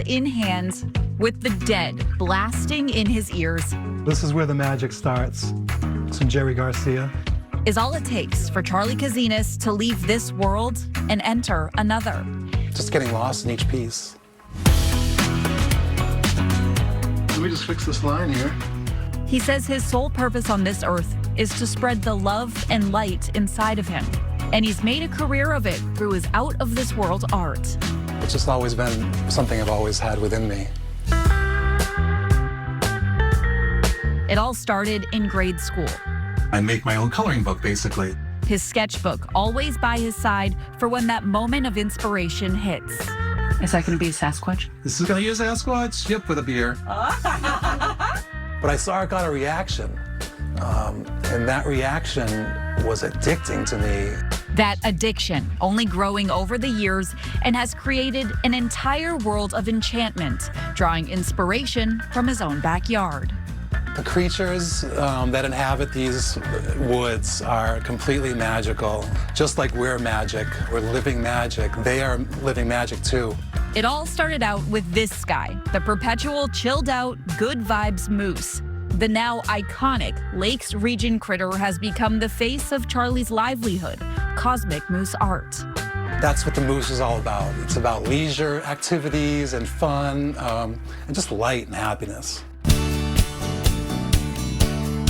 in hand, with the dead blasting in his ears, This is where the magic starts. Some Jerry Garcia. is all it takes for Charlie Kazinas to leave this world and enter another. Just getting lost in each piece. Let me just fix this line here. He says his sole purpose on this earth is to spread the love and light inside of him. And he's made a career of it through his out-of-this-world art. It's just always been something I've always had within me. It all started in grade school. I make my own coloring book, basically. His sketchbook always by his side for when that moment of inspiration hits. Is that going to be Sasquatch? This is going to use Sasquatch? Yep, with a beer. But I saw it got a reaction. And that reaction was addicting to me. That addiction only growing over the years and has created an entire world of enchantment, drawing inspiration from his own backyard. The creatures that inhabit these woods are completely magical. Just like we're magic, we're living magic. They are living magic too. It all started out with this guy, the perpetual chilled out, good vibes moose. The now iconic Lakes Region critter has become the face of Charlie's livelihood, Cosmic Moose Art. That's what the Moose is all about. It's about leisure activities and fun, and just light and happiness.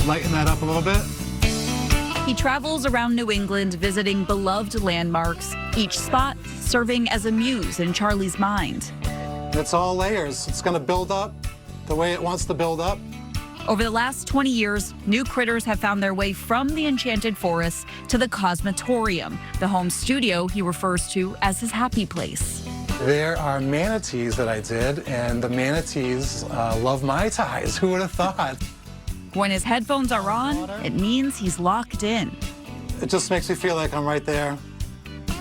Lighten that up a little bit. He travels around New England visiting beloved landmarks, each spot serving as a muse in Charlie's mind. It's all layers. It's going to build up the way it wants to build up. Over the last 20 years, new critters have found their way from the Enchanted Forest to the Cosmatorium, the home studio he refers to as his happy place. There are manatees that I did, and the manatees love Mai Tais. Who would have thought? When his headphones are on, it means he's locked in. It just makes me feel like I'm right there.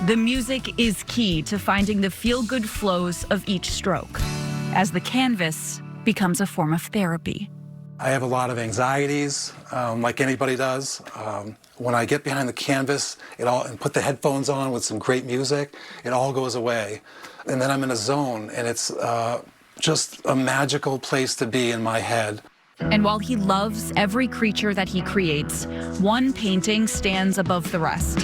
The music is key to finding the feel-good flows of each stroke, as the canvas becomes a form of therapy. I have a lot of anxieties, like anybody does. When I get behind the canvas and put the headphones on with some great music, it all goes away. And then I'm in a zone, and it's just a magical place to be in my head. And while he loves every creature that he creates, one painting stands above the rest.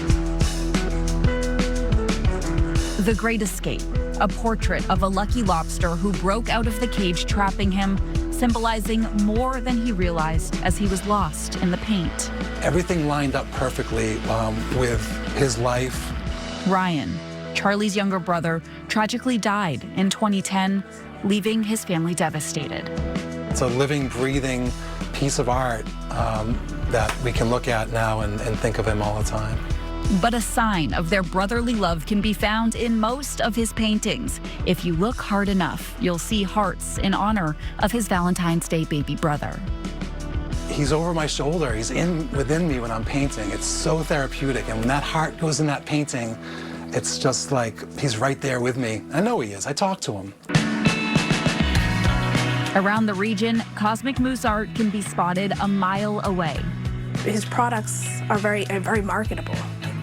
The Great Escape, a portrait of a lucky lobster who broke out of the cage trapping him, symbolizing more than he realized as he was lost in the paint. Everything lined up perfectly with his life. Ryan, Charlie's younger brother, tragically died in 2010, leaving his family devastated. It's a living, breathing piece of art that we can look at now and think of him all the time. But a sign of their brotherly love can be found in most of his paintings. If you look hard enough, you'll see hearts in honor of his Valentine's Day baby brother. He's over my shoulder. He's within me when I'm painting. It's so therapeutic. And when that heart goes in that painting, it's just like he's right there with me. I know he is. I talk to him. Around the region, Cosmic Moose Art can be spotted a mile away. His products are very marketable.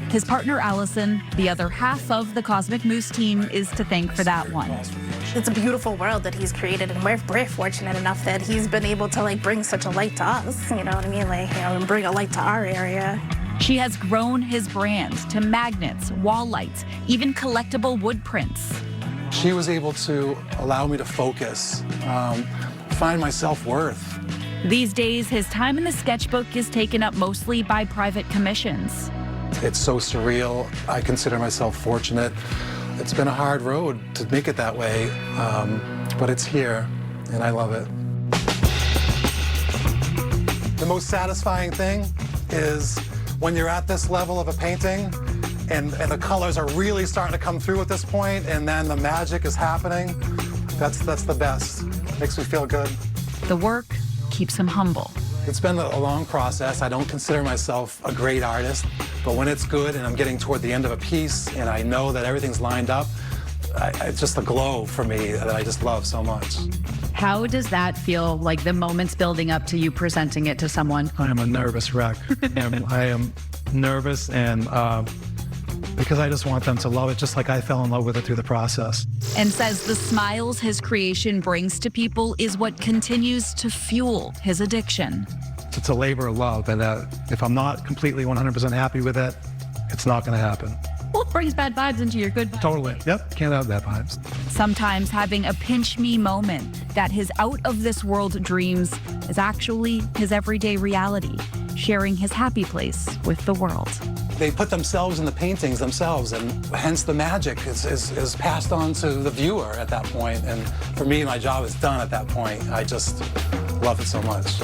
His partner, Allison, the other half of the Cosmic Moose team, is to thank for that one. It's a beautiful world that he's created, and we're fortunate enough that he's been able to bring such a light to us, you know what I mean? And bring a light to our area. She has grown his brand to magnets, wall lights, even collectible wood prints. She was able to allow me to focus, find my self-worth. These days, his time in the sketchbook is taken up mostly by private commissions. It's so surreal. I consider myself fortunate. It's been a hard road to make it that way, but it's here, and I love it. The most satisfying thing is when you're at this level of a painting and the colors are really starting to come through at this point, and then the magic is happening. That's the best. Makes me feel good. The work keeps him humble. It's been a long process. I don't consider myself a great artist, but when it's good and I'm getting toward the end of a piece and I know that everything's lined up, it's just a glow for me that I just love so much. How does that feel, like the moments building up to you presenting it to someone? I am a nervous wreck. I am nervous, and because I just want them to love it just like I fell in love with it through the process. And says the smiles his creation brings to people is what continues to fuel his addiction. It's a labor of love, and if I'm not completely 100% happy with it, it's not going to happen. Well, it brings bad vibes into your good vibes. Totally. Yep. Can't have bad vibes. Sometimes having a pinch me moment that his out of this world dreams is actually his everyday reality, sharing his happy place with the world. They put themselves in the paintings themselves, and hence the magic is passed on to the viewer at that point. And for me, my job is done at that point. I just love it so much.